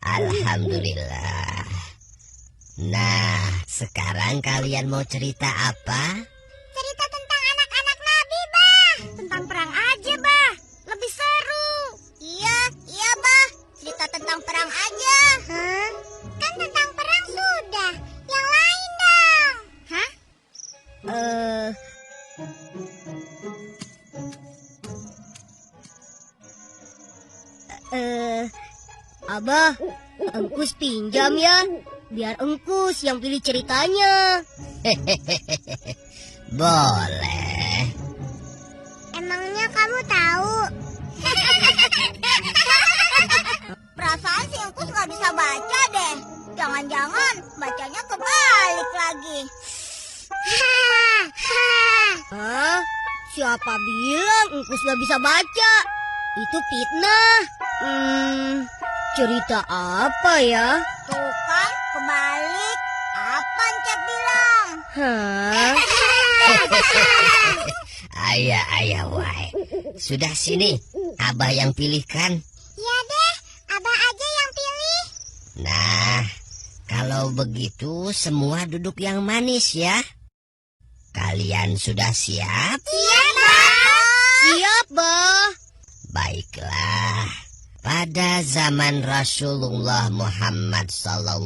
Alhamdulillah. Nah, sekarang kalian mau cerita apa? Cerita tentang anak-anak Nabi, Bah. Tentang perang aja, Bah. Lebih seru. Iya, Bah. Cerita tentang perang aja. Hah? Kan tentang perang sudah. Yang lain dong. Hah? Abah, Engkus pinjam ya. Biar Engkus yang pilih ceritanya. Boleh. Emangnya kamu tahu? Perasaan si Engkus nggak bisa baca deh. Jangan-jangan bacanya kebalik lagi. Hah? Siapa bilang Engkus nggak bisa baca? Itu fitnah. Cerita apa ya? Tuh kan, kebalik. Apa Encep bilang? Hah? Ayah, wai. Sudah sini, Abah yang pilihkan. Iya deh, Abah aja yang pilih. Nah, kalau begitu semua duduk yang manis ya. Kalian sudah siap? Siap, Bah. Siap, Bah. Baiklah. Pada zaman Rasulullah Muhammad SAW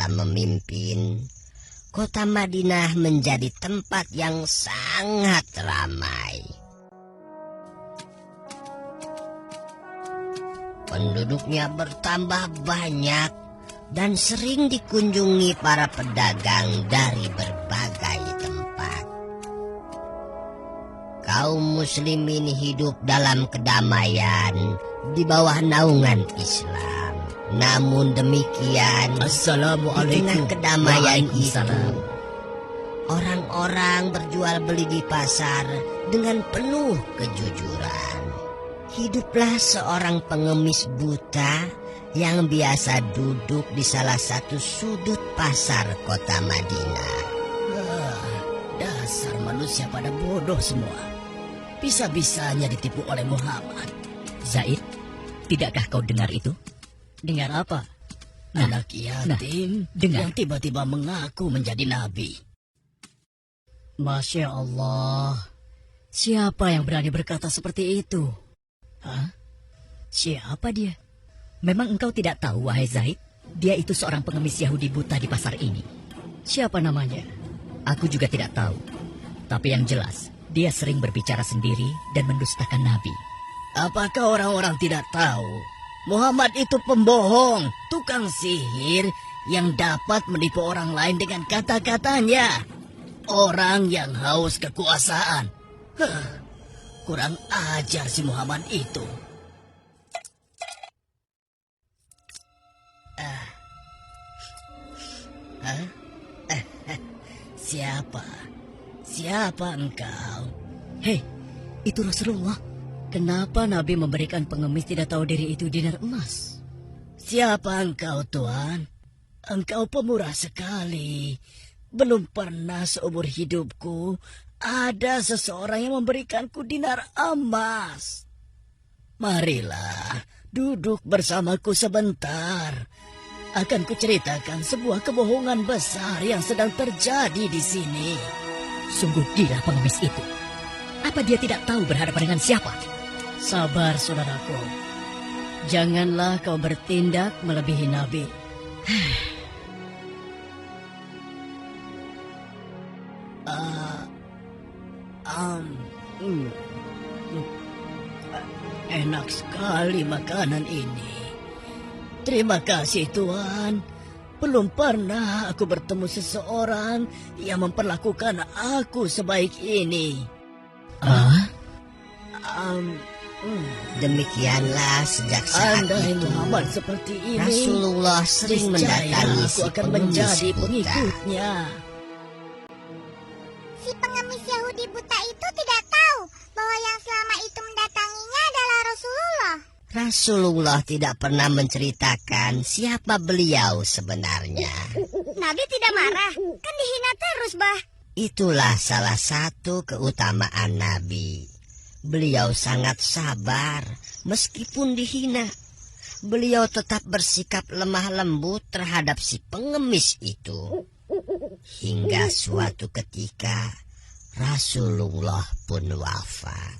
memimpin, kota Madinah menjadi tempat yang sangat ramai. Penduduknya bertambah banyak dan sering dikunjungi para pedagang dari berbagai tempat. Kaum muslimin hidup dalam kedamaian di bawah naungan Islam. Namun demikian, Assalamualaikum. di tengah kedamaian itu, Waalaikumsalam. orang-orang berjual beli di pasar dengan penuh kejujuran. Hiduplah seorang pengemis buta yang biasa duduk di salah satu sudut pasar kota Madinah. Dasar manusia pada bodoh semua. Bisa-bisanya ditipu oleh Muhammad. Zaid, tidakkah kau dengar itu? Dengar apa? Anak yatim dengar. yang tiba-tiba mengaku menjadi nabi. Masya Allah. Siapa yang berani berkata seperti itu? Hah? Siapa dia? Memang engkau tidak tahu, wahai Zaid? Dia itu seorang pengemis Yahudi buta di pasar ini. Siapa namanya? Aku juga tidak tahu. Tapi yang jelas, dia sering berbicara sendiri dan mendustakan Nabi. Apakah orang-orang tidak tahu? Muhammad itu pembohong, tukang sihir yang dapat menipu orang lain dengan kata-katanya. Orang yang haus kekuasaan. Kurang ajar si Muhammad itu. Siapa engkau? Hei, itu Rasulullah. Kenapa Nabi memberikan pengemis tidak tahu diri itu dinar emas? Siapa engkau, Tuan? Engkau pemurah sekali. Belum pernah seumur hidupku ada seseorang yang memberikanku dinar emas. Marilah, duduk bersamaku sebentar. Akan kuceritakan sebuah kebohongan besar yang sedang terjadi di sini. Sungguh gila pengemis itu. Apa dia tidak tahu berhadapan dengan siapa? Sabar, saudaraku. Janganlah kau bertindak melebihi Nabi. Enak sekali makanan ini. Terima kasih, Tuan. Belum pernah aku bertemu seseorang yang memperlakukan aku sebaik ini. Demikianlah sejak saat Andai itu Muhammad seperti ini, Rasulullah sering niscaya mendatangi aku si akan pengemis menjadi buta. pengikutnya. Si pengemis Yahudi buta itu tidak tahu bahwa yang selama itu mendatanginya adalah Rasulullah? Rasulullah tidak pernah menceritakan siapa beliau sebenarnya. Nabi tidak marah, kan dihina terus, Bah. Itulah salah satu keutamaan Nabi. Beliau sangat sabar meskipun dihina. Beliau tetap bersikap lemah lembut terhadap si pengemis itu. Hingga suatu ketika Rasulullah pun wafat.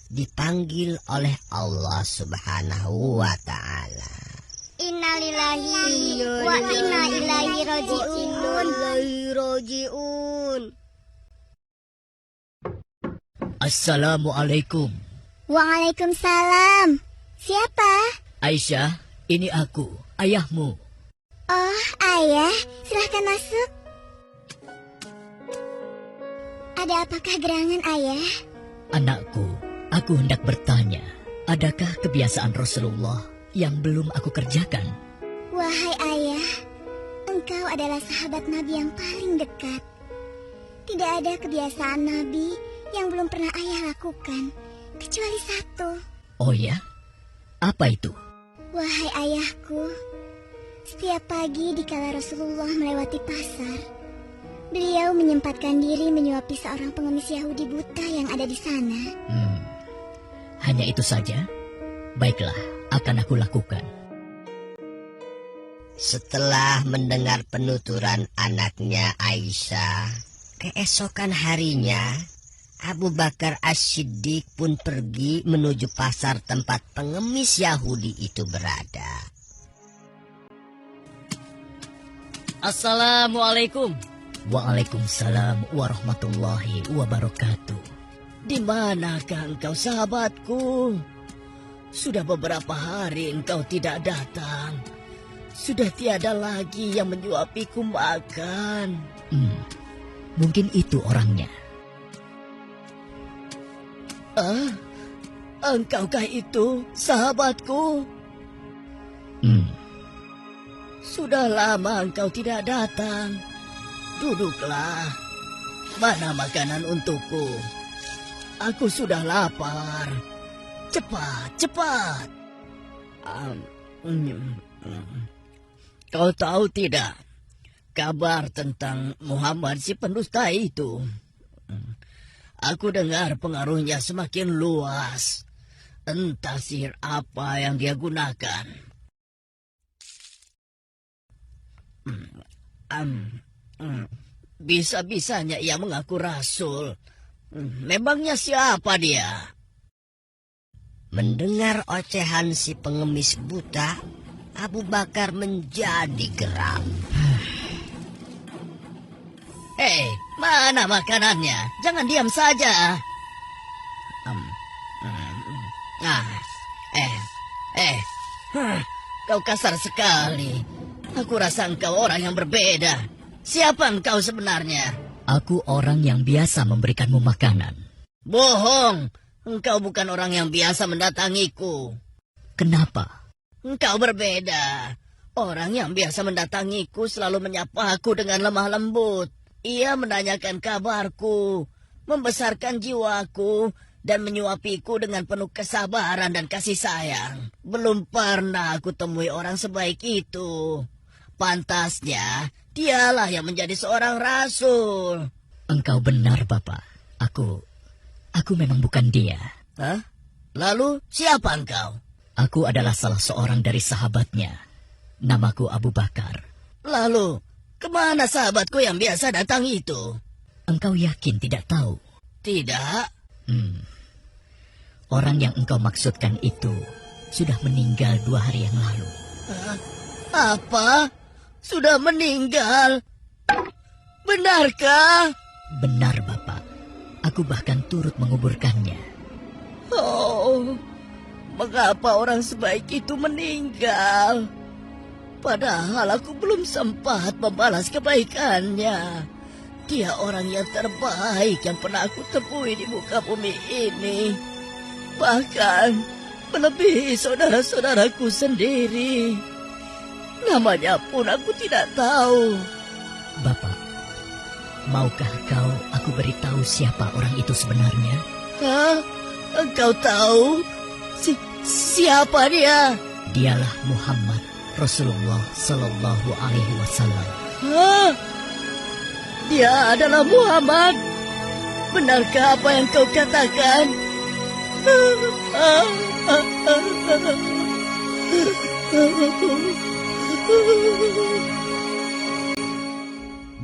Dipanggil oleh Allah Subhanahu wa Ta'ala. Innalillahi wa inna ilaihi raji'un. Assalamualaikum. Waalaikumsalam. Siapa? Aisyah, ini aku, ayahmu. Oh, ayah, silahkan masuk. Ada apakah gerangan, ayah? Anakku, aku hendak bertanya, adakah kebiasaan Rasulullah yang belum aku kerjakan? Wahai ayah, engkau adalah sahabat Nabi yang paling dekat. Tidak ada kebiasaan Nabi yang belum pernah ayah lakukan, kecuali satu. Oh ya? Apa itu? Wahai ayahku, setiap pagi dikala Rasulullah melewati pasar, beliau menyempatkan diri menyuapi seorang pengemis Yahudi buta yang ada di sana. Hanya itu saja? Baiklah, akan aku lakukan. Setelah mendengar penuturan anaknya Aisyah, keesokan harinya Abu Bakar As-Siddiq pun pergi menuju pasar tempat pengemis Yahudi itu berada. Assalamualaikum. Waalaikumsalam warahmatullahi wabarakatuh. Di manakah engkau, sahabatku? Sudah beberapa hari engkau tidak datang. Sudah tiada lagi yang menyuapiku makan. Mungkin itu orangnya. Engkaukah itu, sahabatku? Sudah lama engkau tidak datang. Duduklah. Mana makanan untukku? Aku sudah lapar. Cepat, cepat. Kau tahu tidak kabar tentang Muhammad si pendusta itu? Aku dengar pengaruhnya semakin luas. Entah sihir apa yang dia gunakan. Bisa-bisanya ia mengaku rasul. Memangnya siapa dia? Mendengar ocehan si pengemis buta, Abu Bakar menjadi geram. Hei, mana makanannya? Jangan diam saja. Kau kasar sekali. Aku rasa engkau orang yang berbeda. Siapa engkau sebenarnya? Aku orang yang biasa memberikanmu makanan. Bohong. Engkau bukan orang yang biasa mendatangiku. Kenapa? Engkau berbeda. Orang yang biasa mendatangiku selalu menyapa aku dengan lemah lembut. Ia menanyakan kabarku, membesarkan jiwaku, dan menyuapiku dengan penuh kesabaran dan kasih sayang. Belum pernah aku temui orang sebaik itu. Pantasnya, dialah yang menjadi seorang rasul. Engkau benar, Bapak. Aku memang bukan dia. Hah? Lalu, siapa engkau? Aku adalah salah seorang dari sahabatnya. Namaku Abu Bakar. Lalu, kemana sahabatku yang biasa datang itu? Engkau yakin tidak tahu? Tidak. Orang yang engkau maksudkan itu sudah meninggal 2 hari yang lalu. Apa? Sudah meninggal? Benarkah? Benar, Bapak. Aku bahkan turut menguburkannya. Oh, mengapa orang sebaik itu meninggal? Padahal aku belum sempat membalas kebaikannya. Dia orang yang terbaik yang pernah aku temui di muka bumi ini. Bahkan melebihi saudara-saudaraku sendiri. Namanya pun aku tidak tahu. Bapak, maukah aku beritahu siapa orang itu sebenarnya? Hah? Engkau tahu? Siapa dia? Dialah Muhammad Rasulullah Sallallahu Alaihi Wasallam. Hah? Dia adalah Muhammad. Benarkah apa yang kau katakan?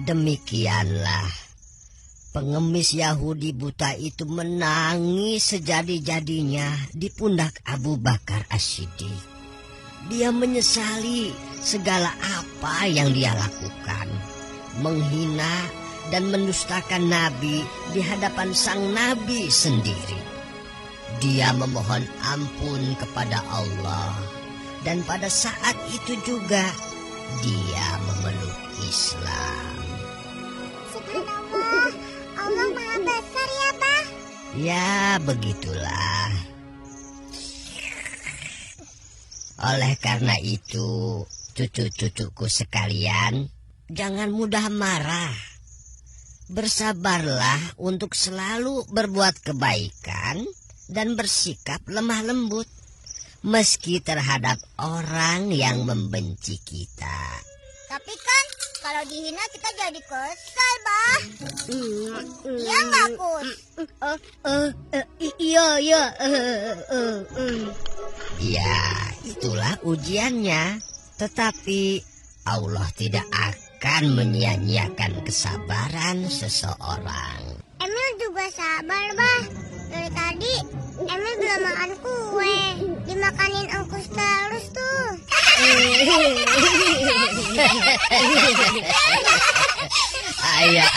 Demikianlah pengemis Yahudi buta itu menangis sejadi-jadinya di pundak Abu Bakar As-Siddiq. Dia menyesali segala apa yang dia lakukan, menghina dan mendustakan Nabi di hadapan sang Nabi sendiri. Dia memohon ampun kepada Allah, dan pada saat itu juga dia memeluk Islam. Subhanallah, Allah Maha Besar ya, Bah. Ya, begitulah. Oleh karena itu, cucu-cucuku sekalian, jangan mudah marah. Bersabarlah untuk selalu berbuat kebaikan dan bersikap lemah lembut, meski terhadap orang yang membenci kita. Tapi kan kalau dihina kita jadi kesal, Bah. Iya nggak, Kus? Iya. Ya, itulah ujiannya. Tetapi Allah tidak akan menyia-nyiakan kesabaran seseorang. Emil juga sabar, Bah. Dari tadi Emil belum makan kue. Dimakanin Ongkus terus tuh. Ayah.